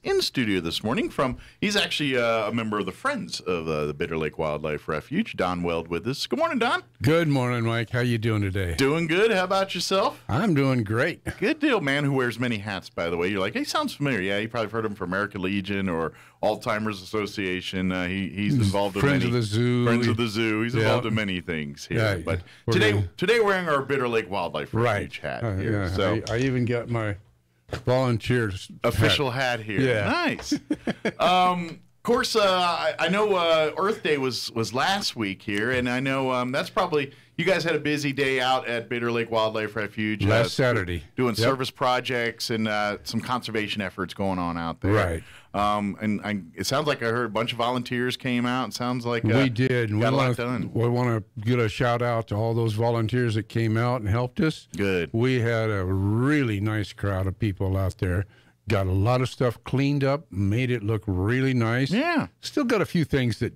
in studio this morning. He's actually a member of the Friends of the Bitter Lake Wildlife Refuge. Don Weld with us. Good morning, Don. Good morning, Mike. How you doing today? Doing good. How about yourself? I'm doing great. Good deal, man. Who wears many hats, by the way. You're like, hey, sounds familiar. Yeah, you probably heard him from American Legion or Alzheimer's Association. He's involved in Friends of the Zoo. Friends of the Zoo. He's involved in many things here. Yeah, but today we're wearing our Bitter Lake Wildlife Refuge hat here. Yeah. So I even got my volunteer official hat here. Yeah. Nice. Of course, I know Earth Day was last week here, and I know that's probably, you guys had a busy day out at Bitter Lake Wildlife Refuge. Last Saturday. Doing service projects and some conservation efforts going on out there. Right. It sounds like I heard a bunch of volunteers came out. It sounds like we did. Got a lot done. We want to give a shout out to all those volunteers that came out and helped us. Good. We had a really nice crowd of people out there. Got a lot of stuff cleaned up, made it look really nice. Yeah. Still got a few things that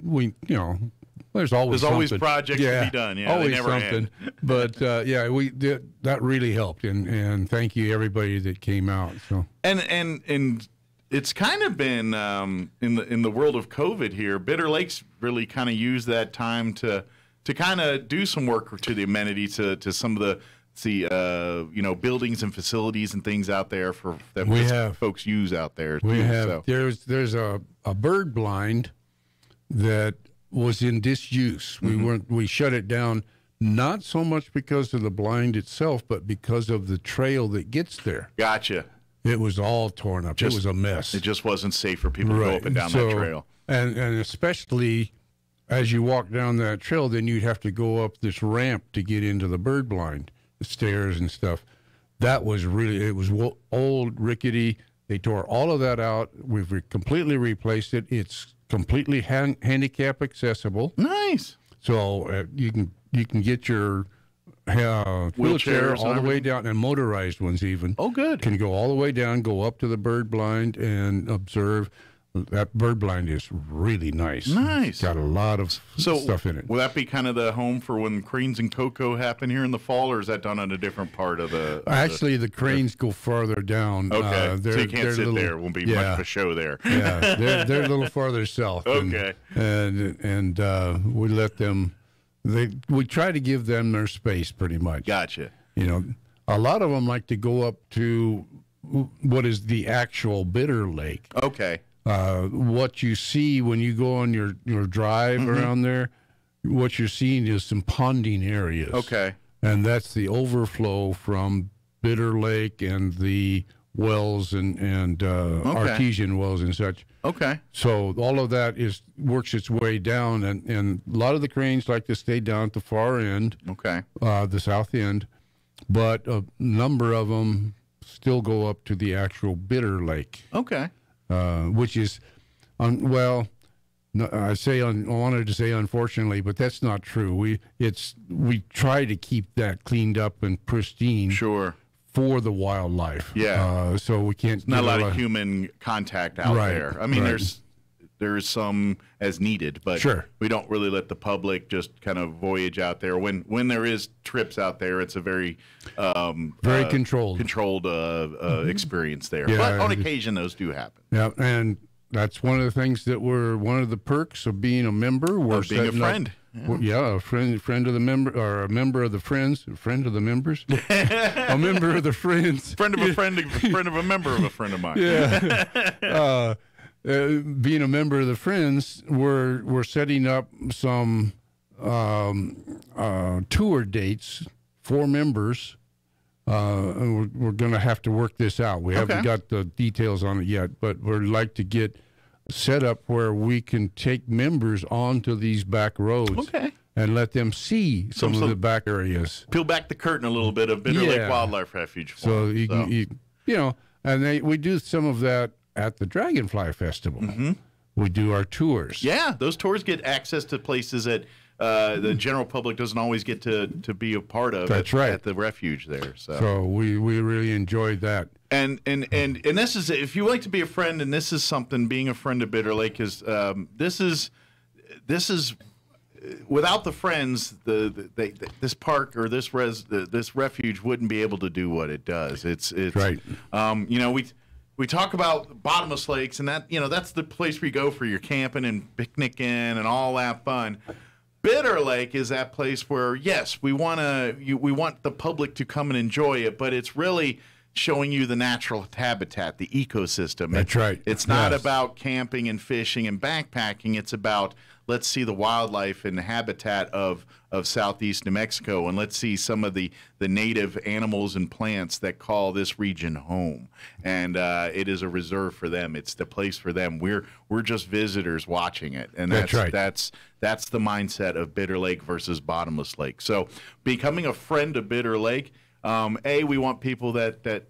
there's always projects to be done. Yeah, always they never something. end. But we did, that really helped, and thank you everybody that came out. So and it's kind of been in the world of COVID here. Bitter Lakes really kind of used that time to kind of do some work to the amenity to some of the buildings and facilities and things out there for that folks use out there. There's a bird blind that was in disuse. We shut it down, not so much because of the blind itself, but because of the trail that gets there. Gotcha. It was all torn up. It was a mess. It just wasn't safe for people to go up and down that trail. And especially as you walk down that trail, then you'd have to go up this ramp to get into the bird blind, the stairs and stuff. That was it was old, rickety. They tore all of that out. We've completely replaced it. It's completely handicap accessible. Nice. So you can get your wheelchair all the way down, and motorized ones even. Oh, good. Can go all the way down, go up to the bird blind and observe. That bird blind is really nice. Nice. It's got a lot of stuff in it. Will that be kind of the home for when cranes and cocoa happen here in the fall, or is that done on a different part of the... Actually, the cranes go farther down. Okay, so you can't sit there. It won't be much of a show there. Yeah, they're a little farther south. Okay. And we let them... We try to give them their space pretty much. Gotcha. A lot of them like to go up to what is the actual Bitter Lake. Okay. What you see when you go on your drive around there, what you're seeing is some ponding areas. Okay. And that's the overflow from Bitter Lake and the wells and artesian wells and such. Okay. So all of that works its way down, and a lot of the cranes like to stay down at the far end, the south end, but a number of them still go up to the actual Bitter Lake. Okay. Which is, I wanted to say unfortunately, but that's not true. We try to keep that cleaned up and pristine. Sure. For the wildlife. Yeah. So we can't. It's not a lot of human contact out there. I mean, there's some as needed, but we don't really let the public just kind of voyage out there. When there is trips out there, it's a very controlled experience there. Yeah, but on occasion, those do happen. Yeah, and that's one of the things that one of the perks of being a member. Being a friend. A friend of the member, or a member of the friends, a friend of the members, a member of the friends, friend of a friend, friend of a member of a friend of mine. Yeah. Being a member of the Friends, we're setting up some tour dates for members. And we're going to have to work this out. We haven't got the details on it yet, but we'd like to get set up where we can take members onto these back roads and let them see some of the back areas. Peel back the curtain a little bit of Bitter Lake Wildlife Refuge. We do some of that at the Dragonfly Festival. We do our tours. Yeah, those tours get access to places that the general public doesn't always get to be a part of. That's right. At the refuge there. So we really enjoyed that. And this is, if you like to be a friend, and this is something, being a friend of Bitter Lake is this is without the friends, this park or this refuge wouldn't be able to do what it does. It's right. we talk about bottomless lakes, and that that's the place where you go for your camping and picnicking and all that fun. Bitter Lake is that place where, yes, we want the public to come and enjoy it, but it's really showing you the natural habitat, the ecosystem. That's right. It's not about camping and fishing and backpacking. It's about, let's see the wildlife and the habitat of southeast New Mexico, and let's see some of the native animals and plants that call this region home. And it is a reserve for them. It's the place for them. We're just visitors watching it, and that's right. That's the mindset of Bitter Lake versus Bottomless Lake. So becoming a friend of Bitter Lake, we want people that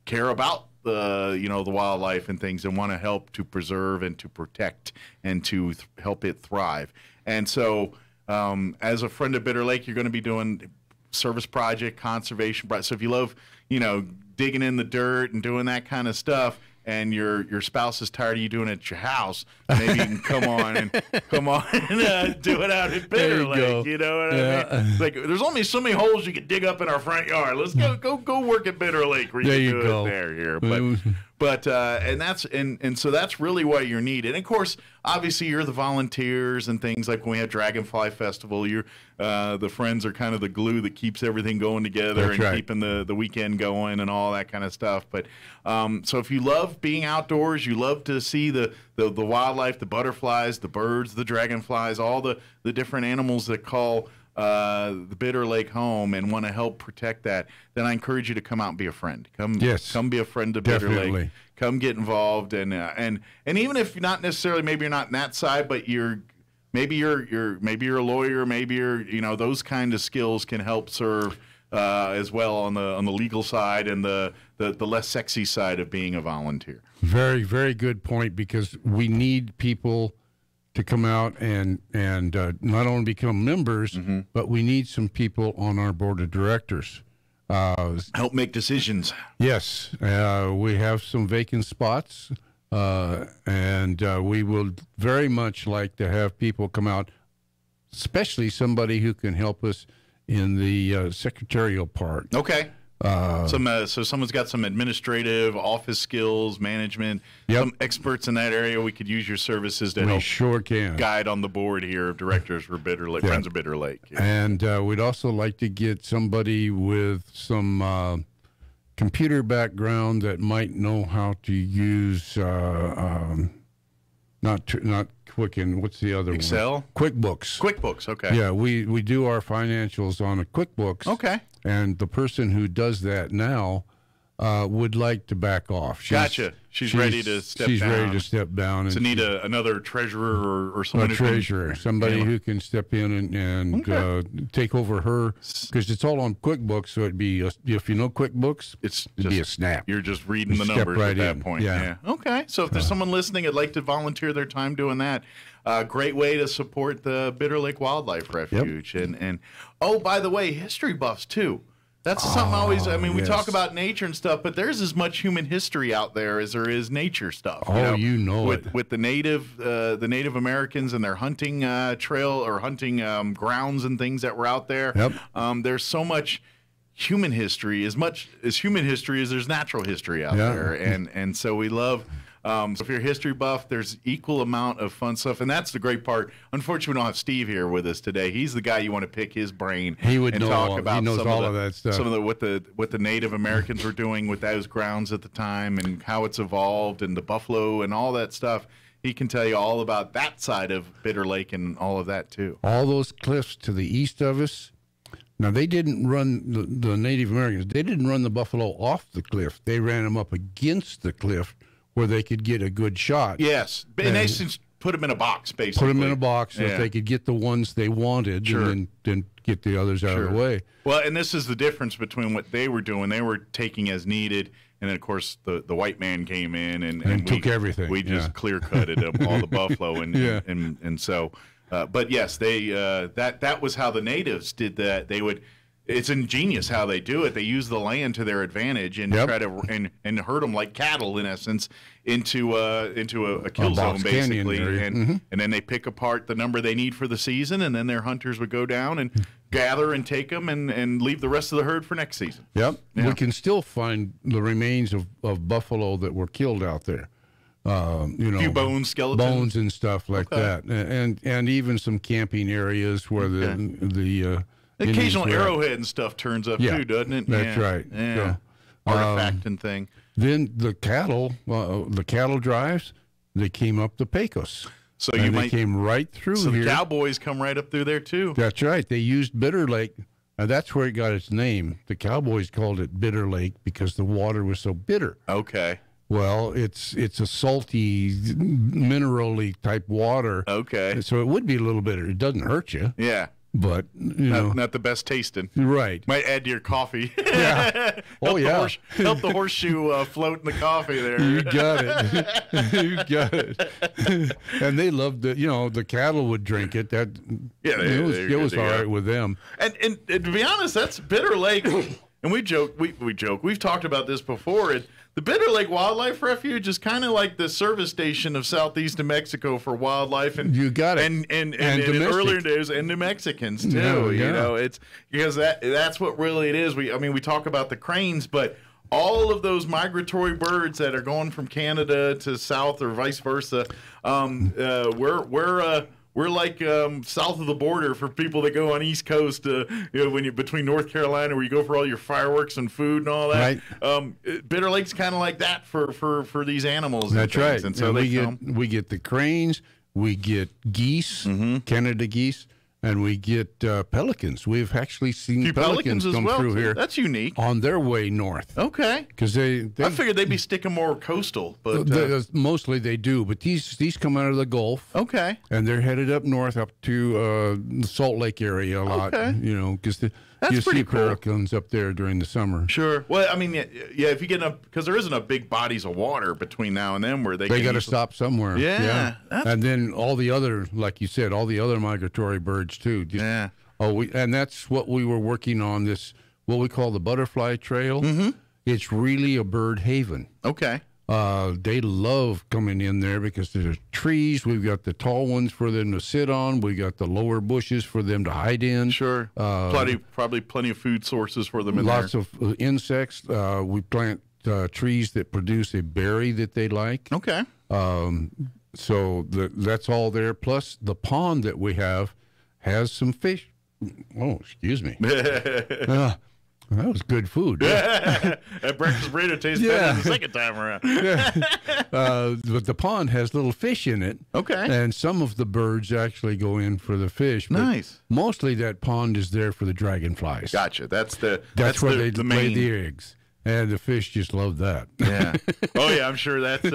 care about the wildlife and things and want to help to preserve and to protect and to help it thrive. And so as a friend of Bitter Lake, you're going to be doing service project, conservation project. So if you love, digging in the dirt and doing that kind of stuff, and your spouse is tired of you doing it at your house, maybe you can come on and do it out at Bitter Lake. Go. You know what I mean? Like, there's only so many holes you can dig up in our front yard. Let's go work at Bitter Lake. Where there you you can do go. it there here, but and so that's really what you're needed. And of course, obviously, you're the volunteers and things like when we have Dragonfly Festival. You're the friends are kind of the glue that keeps everything going together. That's and right. keeping the weekend going and all that kind of stuff. But so if you love being outdoors, you love to see the wildlife, the butterflies, the birds, the dragonflies, all the different animals that call the Bitter Lake home and want to help protect that, then I encourage you to come out and be a friend. Come be a friend of Bitter Definitely. Lake. Come get involved, and even if you're not necessarily, maybe you're not in that side, but maybe you're a lawyer, maybe you're those kind of skills can help serve as well on the legal side and the less sexy side of being a volunteer. Very, very good point, because we need people to come out and not only become members, but we need some people on our board of directors. Help make decisions. Yes, we have some vacant spots, and we would very much like to have people come out, especially somebody who can help us in the secretarial part. Okay. So someone's got some administrative, office skills, management, some experts in that area. We could use your services to help sure can guide on the board here of directors for Bitter Lake, Friends of Bitter Lake. Yeah. And we'd also like to get somebody with some computer background that might know how to use not Quicken. What's the other Excel? one? QuickBooks. QuickBooks, okay. Yeah, we do our financials on a QuickBooks. Okay. And the person who does that now would like to back off. Gotcha. She's ready to step down. She's ready to step down. So need another treasurer or someone somebody who can step in and take over her, because it's all on QuickBooks. So it'd be if you know QuickBooks, it'd be a snap. You're just reading the Step numbers right at that in. point. Yeah. Okay. So if there's someone listening that'd like to volunteer their time doing that, great way to support the Bitter Lake Wildlife Refuge. And oh, by the way, history buffs too. That's something always, we talk about nature and stuff, but there's as much human history out there as there is nature stuff. With the Native Americans and their hunting trail or hunting grounds and things that were out there. Yep. There's so much human history, as much as human history as there's natural history out there. And so we love... so if you're a history buff, there's equal amount of fun stuff, and that's the great part. Unfortunately, we don't have Steve here with us today. He's the guy you want to pick his brain. He would and know. Talk about he knows some all of that stuff. Some of what the Native Americans were doing with those grounds at the time, and how it's evolved, and the buffalo and all that stuff. He can tell you all about that side of Bitter Lake and all of that too. All those cliffs to the east of us. Now, they didn't run the Native Americans. They didn't run the buffalo off the cliff. They ran them up against the cliff, where they could get a good shot. Yes. And they just put them in a box, basically. Put them in a box so that they could get the ones they wanted and then get the others out of the way. Well, and this is the difference between what they were doing. They were taking as needed, and then, of course, the white man came in and took everything. We just clear-cutted all the buffalo. And so, but yes, they that was how the natives did that. They would it's ingenious how they do it. They use the land to their advantage and try to and herd them like cattle, in essence, into a kill zone, basically. And then they pick apart the number they need for the season, and then their hunters would go down and gather and take them and leave the rest of the herd for next season. Yep. Yeah. We can still find the remains of buffalo that were killed out there. A few bones, skeletons. Bones and stuff like that. And even some camping areas where the occasional arrowhead and stuff turns up too, doesn't it? That's right. Yeah. So, artifact and thing. Then the cattle drives, they came up the Pecos. So they came right through so here. The cowboys come right up through there too. That's right. They used Bitter Lake. And that's where it got its name. The cowboys called it Bitter Lake because the water was so bitter. Okay. Well, it's a salty, mineral-y type water. Okay. So it would be a little bitter. It doesn't hurt you. Yeah. But, not the best tasting. Right. Might add to your coffee. Yeah. Help the horseshoe float in the coffee there. You got it. You got it. And they loved it. The cattle would drink it. It was all right with them. And to be honest, that's Bitter Lake. And we joke. We've talked about this before. The Bitter Lake Wildlife Refuge is kind of like the service station of southeast New Mexico for wildlife, and you got it. And in earlier days, and New Mexicans too. It's because that's what really it is. We talk about the cranes, but all of those migratory birds that are going from Canada to south or vice versa, we're like south of the border for people that go on East Coast. When you're between North Carolina, where you go for all your fireworks and food and all that. Right. Bitter Lake's kind of like that for these animals. That's right. And so we get the cranes, we get geese, Canada geese, and we get pelicans. We've actually seen pelicans come through here. That's unique. On their way north. Okay. Because I figured they'd be sticking more coastal, but mostly they do. But these come out of the Gulf. Okay. And they're headed up north, up to the Salt Lake area a lot. Okay. Because you see pelicans up there during the summer. Sure. Well, if you get up, because there isn't a big bodies of water between now and then where they got to stop somewhere. Yeah. And then all the other, like you said, all the other migratory birds too. And that's what we were working on, what we call the butterfly trail. It's really a bird haven. Okay. They love coming in there because there's trees. We've got the tall ones for them to sit on. We got the lower bushes for them to hide in. Sure. Probably plenty of food sources for them in lots there. Lots of insects. We plant trees that produce a berry that they like. Okay. So that's all there. Plus, the pond that we have has some fish. Oh, excuse me. That was good food. That breakfast burrito tastes better the second time around. But the pond has little fish in it. Okay. And some of the birds actually go in for the fish. Nice. Mostly that pond is there for the dragonflies. Gotcha. That's where they the lay main... the eggs. And the fish just love that. Yeah. Oh, yeah, I'm sure that's...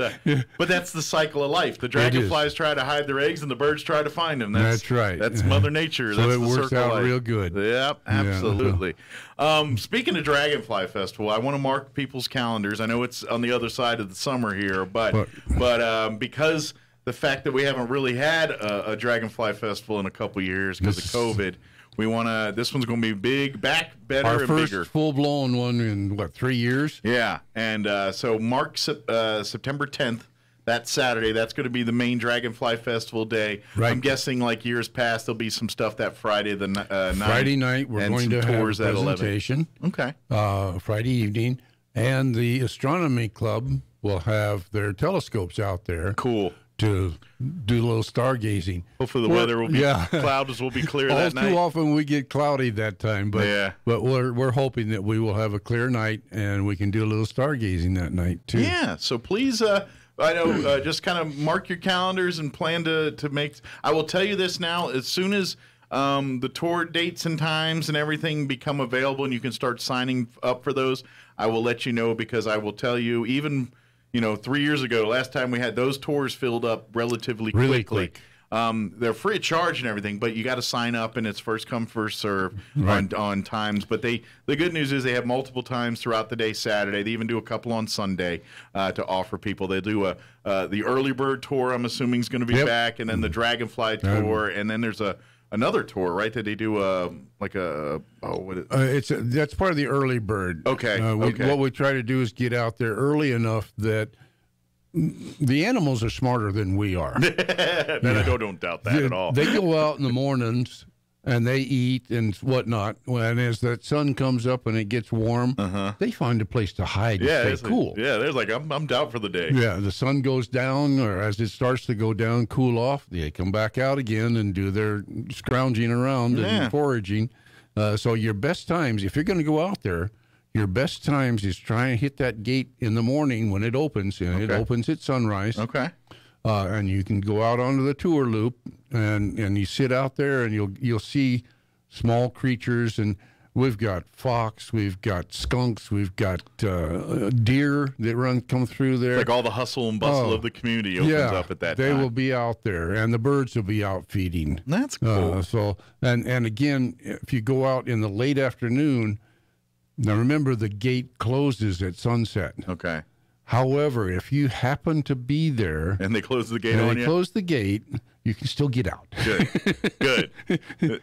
But that's the cycle of life. The dragonflies try to hide their eggs, and the birds try to find them. That's right. That's Mother Nature. So that's it works out real good. Yep, absolutely. Yeah. Speaking of Dragonfly Festival, I want to mark people's calendars. I know it's on the other side of the summer here, but because the fact that we haven't really had a Dragonfly Festival in a couple years because of COVID... this one's going to be big, better, and bigger. Our first full-blown one in, 3 years? Yeah, and so mark September 10th, that Saturday, that's going to be the main Dragonfly Festival day. Right. I'm guessing like years past, there'll be some stuff that Friday the night. Friday night, we're going to have a presentation. Okay. Friday evening, and the Astronomy Club will have their telescopes out there. Cool. To do a little stargazing. Hopefully the weather will be clouds will be clear that night. Too often we get cloudy that time, but we're hoping that we will have a clear night and we can do a little stargazing that night too. Yeah, so please I know just kind of mark your calendars and plan to make. I will tell you this now, as soon as the tour dates and times and everything become available and you can start signing up for those, I will let you know, because I will tell you, even 3 years ago, last time we had those tours filled up relatively quickly. They're free of charge and everything, but you got to sign up, and it's first come, first serve on times. But the good news is they have multiple times throughout the day Saturday. They even do a couple on Sunday to offer people. They do the early bird tour, I'm assuming, is going to be back, and then the Dragonfly tour, and then there's a another tour, right? That they do That's part of the early bird. Okay. What we try to do is get out there early enough that the animals are smarter than we are. I don't doubt that at all. They go out in the mornings and they eat and whatnot. And as that sun comes up and it gets warm, they find a place to hide and stay cool. There's like, I'm down for the day. Yeah, the sun goes down, or as it starts to go down, cool off, they come back out again and do their scrounging around and foraging. So your best times, if you're going to go out there, your best times is try and hit that gate in the morning when it opens, and it opens at sunrise. Okay. And you can go out onto the tour loop, and you sit out there, and you'll see small creatures, and we've got fox, we've got skunks, we've got deer that come through there. It's like all the hustle and bustle of the community opens up at that time. They will be out there, and the birds will be out feeding. That's cool. And again, if you go out in the late afternoon. Now, remember, the gate closes at sunset. Okay. However, if you happen to be there... And they close the gate on you? They close the gate, you can still get out. Good.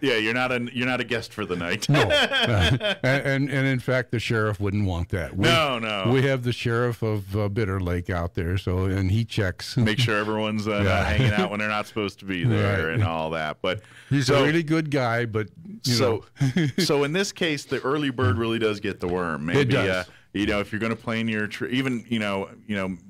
Yeah, you're not a guest for the night. No. And in fact, the sheriff wouldn't want that. No. We have the sheriff of Bitter Lake out there, and he checks. Make sure everyone's not hanging out when they're not supposed to be there and all that. But he's a really good guy, but... So in this case, the early bird really does get the worm. Maybe, it does. If you're going to plan your trip, even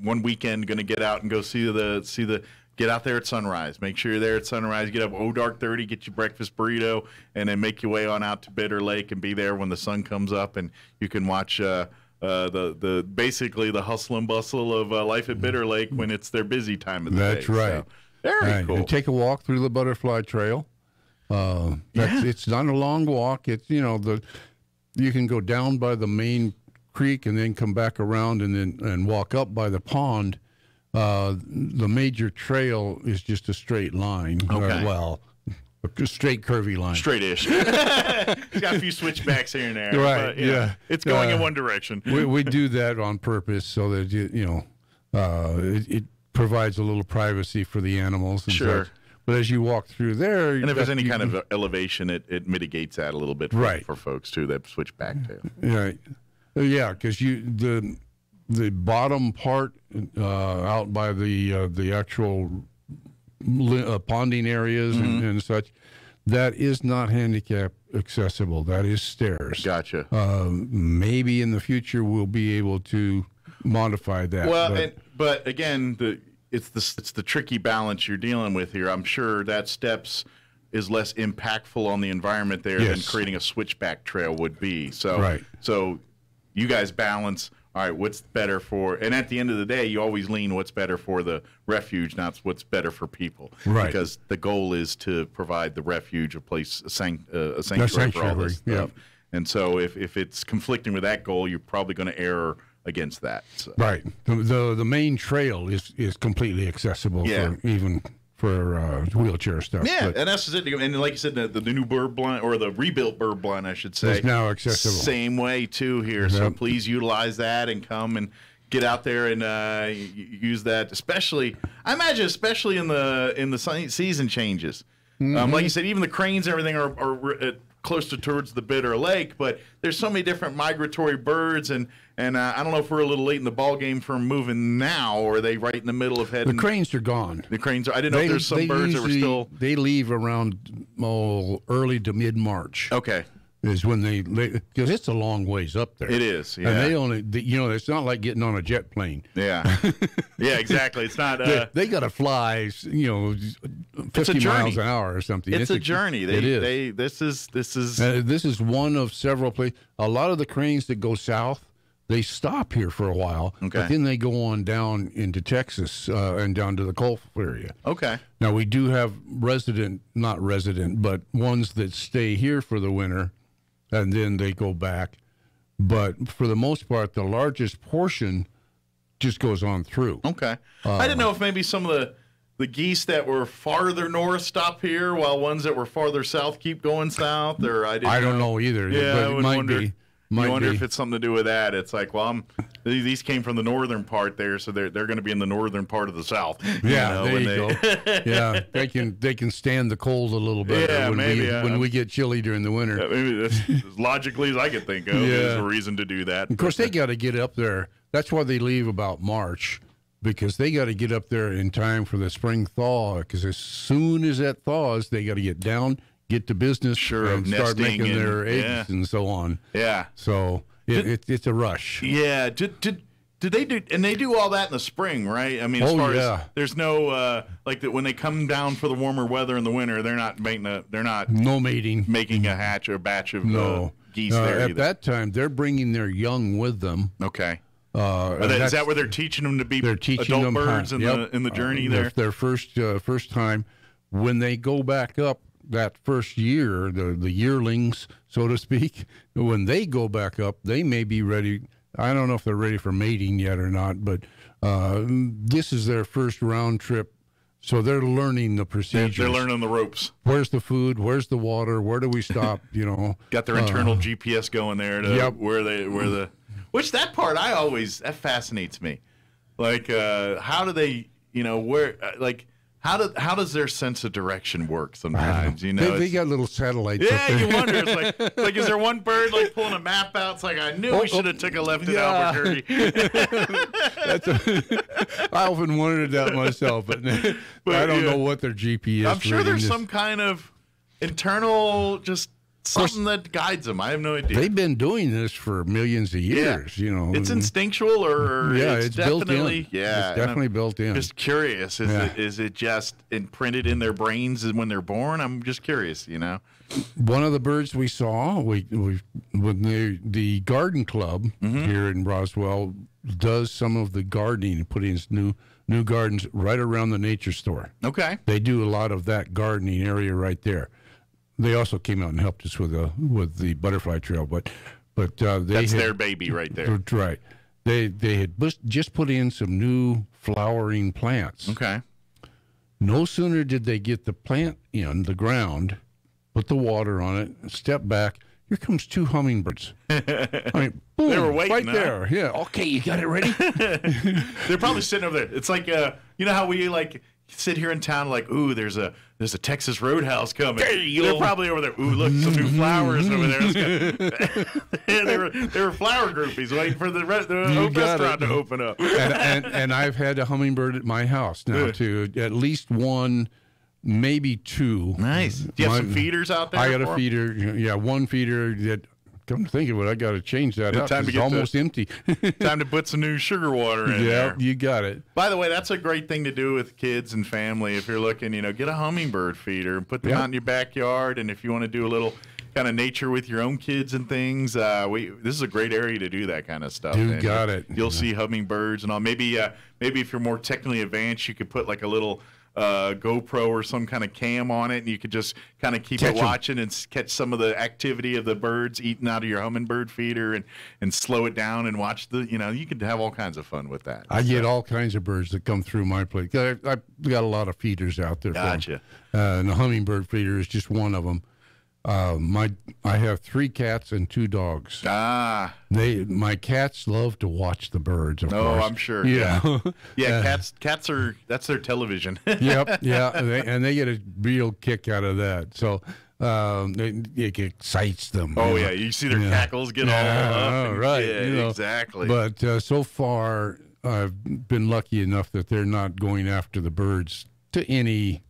one weekend, going to get out and go see the get out there at sunrise. Make sure you're there at sunrise. Get up dark 30, get your breakfast burrito, and then make your way on out to Bitter Lake and be there when the sun comes up, and you can watch basically the hustle and bustle of life at Bitter Lake when it's their busy time of the day. That's right. So, very cool. And take a walk through the butterfly trail. It's not a long walk. It's you can go down by the main creek and then come back around and walk up by the pond. The major trail is just a straight line. Okay. A straight curvy line. Straight-ish. It's got a few switchbacks here and there. Right. But, it's going in one direction. We do that on purpose so that it provides a little privacy for the animals. And sure. such. But as you walk through there, and if there's any kind of elevation, it mitigates that a little bit for folks too that switch back to. Right, yeah, because the bottom part out by the actual ponding areas and such, that is not handicap accessible. That is stairs. Gotcha. Maybe in the future we'll be able to modify that. Well, but again, it's the tricky balance you're dealing with here. I'm sure that steps is less impactful on the environment there than creating a switchback trail would be. So, so you guys balance. All right, what's better for? And at the end of the day, you always lean what's better for the refuge, not what's better for people. Right. Because the goal is to provide the refuge a place, a sanctuary for all this stuff. Yeah. And so if it's conflicting with that goal, you're probably going to err against that. So. Right. The main trail is completely accessible for wheelchair stuff. Yeah, and that's it. And like you said, the new bird blind, or the rebuilt bird blind, I should say, is now accessible. Same way too here. Yep. So please utilize that and come and get out there and use that. Especially, I imagine, especially in the season changes. Like you said, even the cranes and everything are close towards the Bitter Lake, but there's so many different migratory birds, and I don't know if we're a little late in the ball game for moving now, or are they right in the middle of heading? The cranes are gone. The cranes are. I didn't know if there's some birds that were still. They leave around early to mid March. Okay. Is when because it's a long ways up there. It is, yeah. And they only, it's not like getting on a jet plane. Yeah, yeah, exactly. It's not. They got to fly, 50 miles an hour or something. It's a journey. It is. This is one of several places. A lot of the cranes that go south, they stop here for a while, but then they go on down into Texas and down to the Gulf area. Okay. Now we do have not resident, but ones that stay here for the winter. And then they go back. But for the most part, the largest portion just goes on through. Okay. I didn't know if maybe some of the geese that were farther north stop here, while ones that were farther south keep going south. Or I don't know either. Yeah, but I would wonder. You wonder if it's something to do with that. It's like, well, these came from the northern part there, so they're going to be in the northern part of the South. Yeah, there you go. Yeah, they can stand the cold a little bit when we get chilly during the winter. Maybe that's as logically as I could think of. There's a reason to do that. Of course, they got to get up there. That's why they leave about March, because they got to get up there in time for the spring thaw. Because as soon as that thaws, they got to get down, get to business, and start making their eggs and so on. Yeah. So it's a rush. Yeah. Did they do? And they do all that in the spring, right? I mean, as far as there's no like that when they come down for the warmer weather in the winter, they're not making no mating, making a hatch or a batch of geese there. At that time, they're bringing their young with them. Okay. Is that where they're teaching them to be adult birds in the journey there? Their first time. When they go back up that first year, the yearlings, so to speak, when they go back up, they may be ready. I don't know if they're ready for mating yet or not, but this is their first round trip, so they're learning the procedures. They're learning the ropes. Where's the food? Where's the water? Where do we stop? Got their internal GPS going there to which that part that fascinates me. Like, how do they, How does their sense of direction work sometimes? They got little satellites. Yeah, you wonder. It's like, is there one bird pulling a map out? It's like, I knew we should have took a left at Albuquerque. I often wondered that myself, but I don't know what their GPS. I'm sure there's some kind of internal something that guides them. I have no idea. They've been doing this for millions of years. It's instinctual, or it's definitely built in. Yeah, it's definitely built in. Just curious, is it just imprinted in their brains when they're born? I'm just curious. One of the birds we saw, when the garden club here in Roswell does some of the gardening, putting new gardens right around the nature store. Okay, they do a lot of that gardening area right there. They also came out and helped us with the butterfly trail, but that's their baby right there. Right. They had just put in some new flowering plants. Okay. No sooner did they get the plant in the ground, put the water on it, step back. Here comes 2 hummingbirds. I mean, boom, they were waiting right there. Yeah. Okay, you got it ready. They're probably sitting over there. It's like how we sit here in town ooh, there's a Texas Roadhouse coming. They're probably over there. Ooh, look, some new flowers over there. They were flower groupies waiting for the restaurant to open up. And I've had a hummingbird at my house now too. At least one, maybe 2. Nice. Do you have some feeders out there? I got a feeder. Yeah, one feeder that. Come to think of it, I got to change that up. It's almost empty. Time to put some new sugar water in there. Yeah, you got it. By the way, that's a great thing to do with kids and family. If you're looking, get a hummingbird feeder and put them out in your backyard. And if you want to do a little kind of nature with your own kids and things, this is a great area to do that kind of stuff. You got it. You'll see hummingbirds and all. Maybe if you're more technically advanced, you could put a little GoPro or some kind of cam on it, and you could just kind of keep watching and catch some of the activity of the birds eating out of your hummingbird feeder and slow it down and watch you could have all kinds of fun with that. I get all kinds of birds that come through my place. I've got a lot of feeders out there. Gotcha. And the hummingbird feeder is just one of them. I have 3 cats and 2 dogs. My cats love to watch the birds. Of course. I'm sure. Yeah, Cats are that's their television. Yep, yeah, and they get a real kick out of that. So it excites them. Oh yeah, you see their cackles get all up. Right, exactly. But so far, I've been lucky enough that they're not going after the birds to any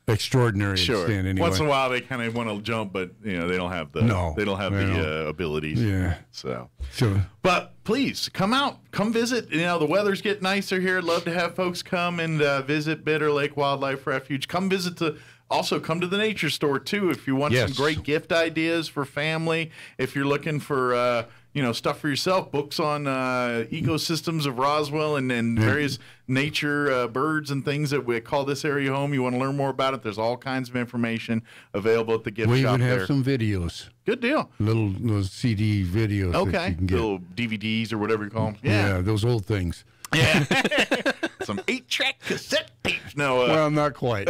extraordinary extent anyway. Once in a while they kind of want to jump, but they don't have the abilities. Yeah. So sure. But please come out, come visit. The weather's getting nicer here. I'd love to have folks come and visit Bitter Lake Wildlife Refuge. Come to the nature store too if you want some great gift ideas for family. If you're looking for stuff for yourself, books on ecosystems of Roswell and various nature birds and things that we call this area home. You want to learn more about it, there's all kinds of information available at the gift shop there. We even have some videos. Good deal. Little CD videos. Okay. That you can get. Little DVDs or whatever you call them. Yeah, those old things. Yeah. Some 8-track cassette tapes. No, well, not quite.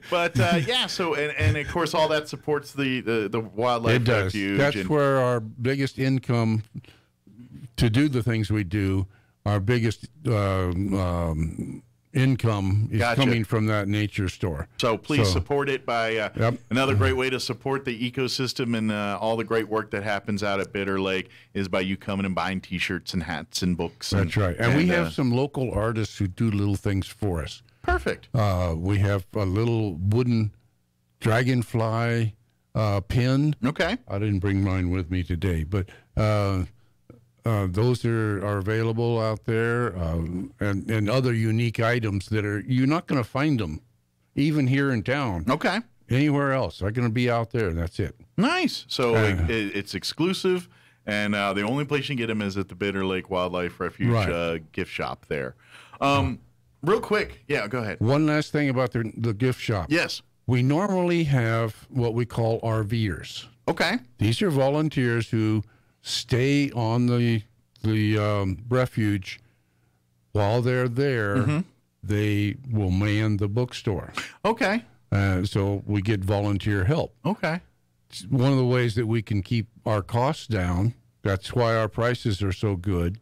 but yeah. So and of course, all that supports the wildlife It does. refuge. That's where our biggest income to do the things we do. Our biggest income is coming from that nature store. So please support it by another great way to support the ecosystem and all the great work that happens out at Bitter Lake is by you coming and buying T-shirts and hats and books. That's right. And we have some local artists who do little things for us. Perfect. We have a little wooden dragonfly pin. Okay. I didn't bring mine with me today, but those are available out there, and other unique items that you're not going to find them, even here in town. Okay. Anywhere else, they're going to be out there, and that's it. Nice. So it's exclusive, and the only place you can get them is at the Bitter Lake Wildlife Refuge gift shop there. Real quick, yeah, go ahead. One last thing about the gift shop. Yes. We normally have what we call RVers. Okay. These are volunteers who stay on the refuge while they're there. Mm-hmm. They will man the bookstore. Okay. So we get volunteer help. Okay. It's one of the ways that we can keep our costs down. That's why our prices are so good.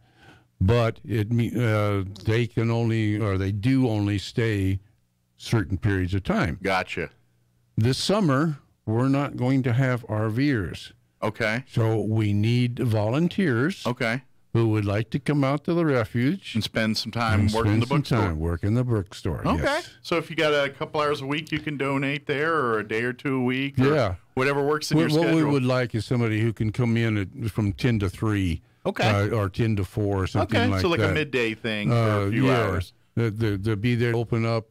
But they can only, or they do only stay certain periods of time. Gotcha. This summer, we're not going to have RVers. Okay. So we need volunteers who would like to come out to the refuge and spend some time working the bookstore. Working the bookstore. Okay. Yes. So if you got a couple hours a week, you can donate there, or a day or two a week. Yeah. Whatever works in your schedule. What we would like is somebody who can come in from 10 to 3. Okay. Or 10 to 4 or something like that. Okay, so like a midday thing for a few hours. They'll be there to open up,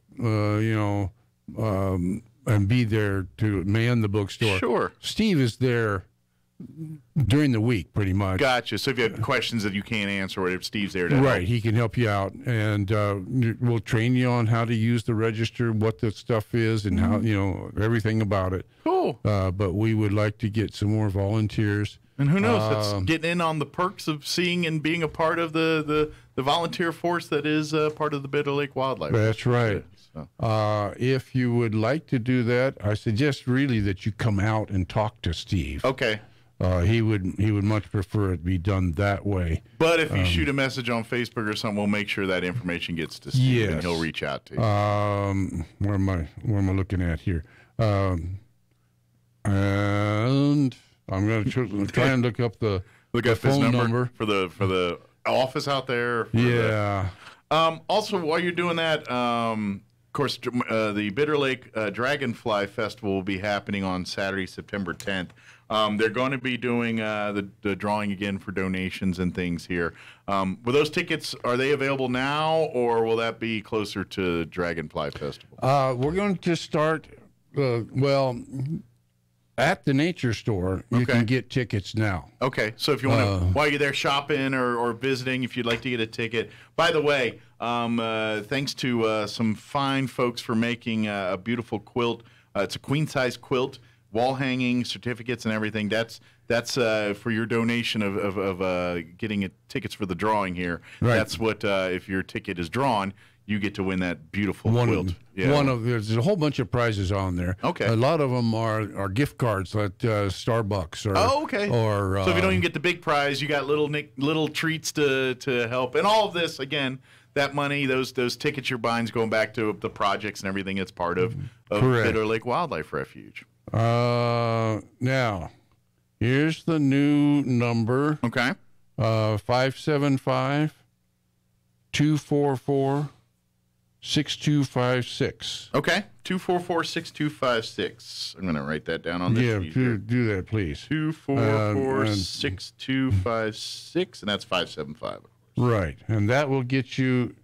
and be there to man the bookstore. Sure. Steve is there during the week, pretty much. Gotcha. So if you have questions that you can't answer, or if Steve's there to help. Right, he can help you out, and we'll train you on how to use the register, what the stuff is, and how everything about it. Cool. But we would like to get some more volunteers. And who knows? That's getting in on the perks of seeing and being a part of the volunteer force that is part of the Bitter Lake Wildlife. That's right. So. If you would like to do that, I suggest really that you come out and talk to Steve. Okay. He would much prefer it be done that way. But if you shoot a message on Facebook or something, we'll make sure that information gets to Steve, and he'll reach out to you. Where am I looking at here? And I'm going to try and look up the phone number for the office out there. Also, while you're doing that, of course, the Bitter Lake Dragonfly Festival will be happening on Saturday, September 10th. They're going to be doing the drawing again for donations and things here. Will those tickets, are they available now, or will that be closer to Dragonfly Festival? We're going to start, at the nature store, you can get tickets now. Okay, so if you want to, while you're there shopping or visiting, if you'd like to get a ticket. By the way, thanks to some fine folks for making a beautiful quilt. It's a queen-size quilt, wall hanging, certificates, and everything. That's for your donation of getting tickets for the drawing here. Right. That's what, if your ticket is drawn, you get to win that beautiful quilt. There's a whole bunch of prizes on there. Okay. A lot of them are gift cards at Starbucks. Or so if you don't even get the big prize, you got little treats to help. And all of this, again, that money, those tickets you're buying is going back to the projects and everything that's part of Bitter Lake Wildlife Refuge. Now, here's the new number. Okay. 575-244. 6256. Okay, 244-6256. I'm going to write that down on this sheet. Yeah, do that, please. 244-6256, and that's 575. Right, and that will get you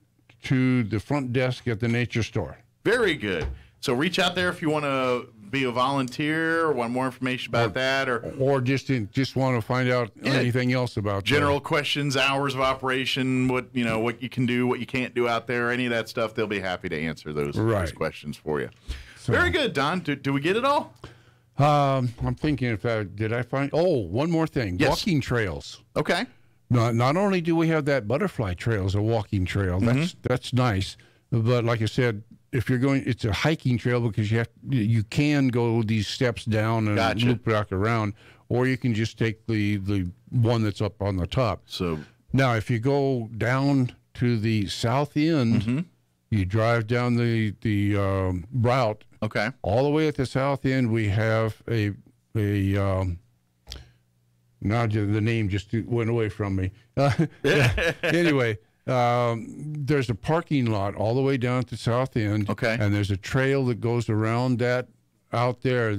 to the front desk at the nature store. Very good. So reach out there if you want to be a volunteer or want more information about that, or just want to find out anything else about general questions, hours of operation, what you can do, what you can't do out there, any of that stuff. They'll be happy to answer those questions for you. So, very good, Don. Do we get it all? I'm thinking did I find? Oh, one more thing. Yes. Walking trails. Okay. Not only do we have that butterfly trail as a walking trail, that's nice. But like I said, if you're going, it's a hiking trail because you can go these steps down and Gotcha. loop back around, or you can just take the one that's up on the top. So now, if you go down to the south end, you drive down the route. okay. All the way at the south end, we have a now the name just went away from me. Anyway, there's a parking lot all the way down at the south end. Okay. And there's a trail that goes around that out there.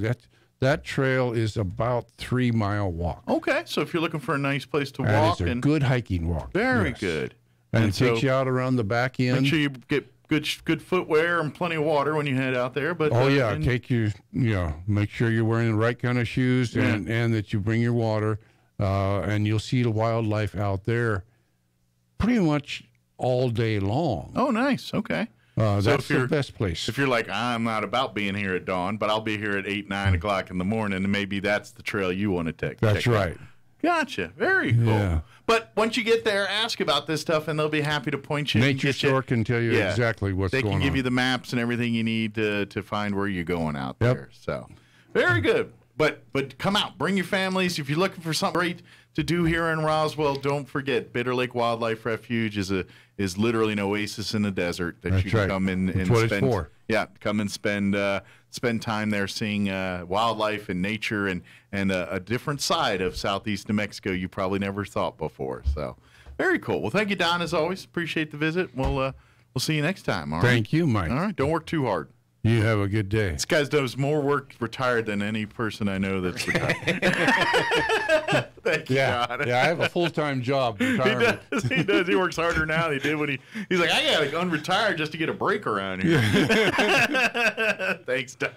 That trail is about 3 mile walk. Okay. So if you're looking for a nice place to And walk, it's a good hiking walk. very Yes. good. And it takes you out around the back end. Make sure you get good footwear and plenty of water when you head out there. But make sure you're wearing the right kind of shoes and that you bring your water, and you'll see the wildlife out there pretty much all day long. Oh, nice. Okay. That's the best place. If you're like, I'm not about being here at dawn, but I'll be here at 8, 9 o'clock in the morning, and maybe that's the trail you want to take. That's right. Gotcha. Very cool. Yeah. But once you get there, ask about this stuff, and they'll be happy to point you. Nature Store can tell you exactly what's going on. They can give you the maps and everything you need to find where you're going out there. So, very good. But come out, bring your families. If you're looking for something great to do here in Roswell, don't forget Bitter Lake Wildlife Refuge is literally an oasis in the desert that you can come in and That's what spend. it's for. Yeah, come and spend time there seeing wildlife and nature and a different side of southeast New Mexico you probably never thought before. So, very cool. Well, thank you, Don, as always. Appreciate the visit. We'll see you next time. All right. Thank you, Mike. All right. Don't work too hard. You have a good day. This guy does more work retired than any person I know that's retired. Thank you, Don. Yeah, I have a full-time job. He does. He works harder now than he did when he's like, I got to unretire just to get a break around here. Thanks, Don.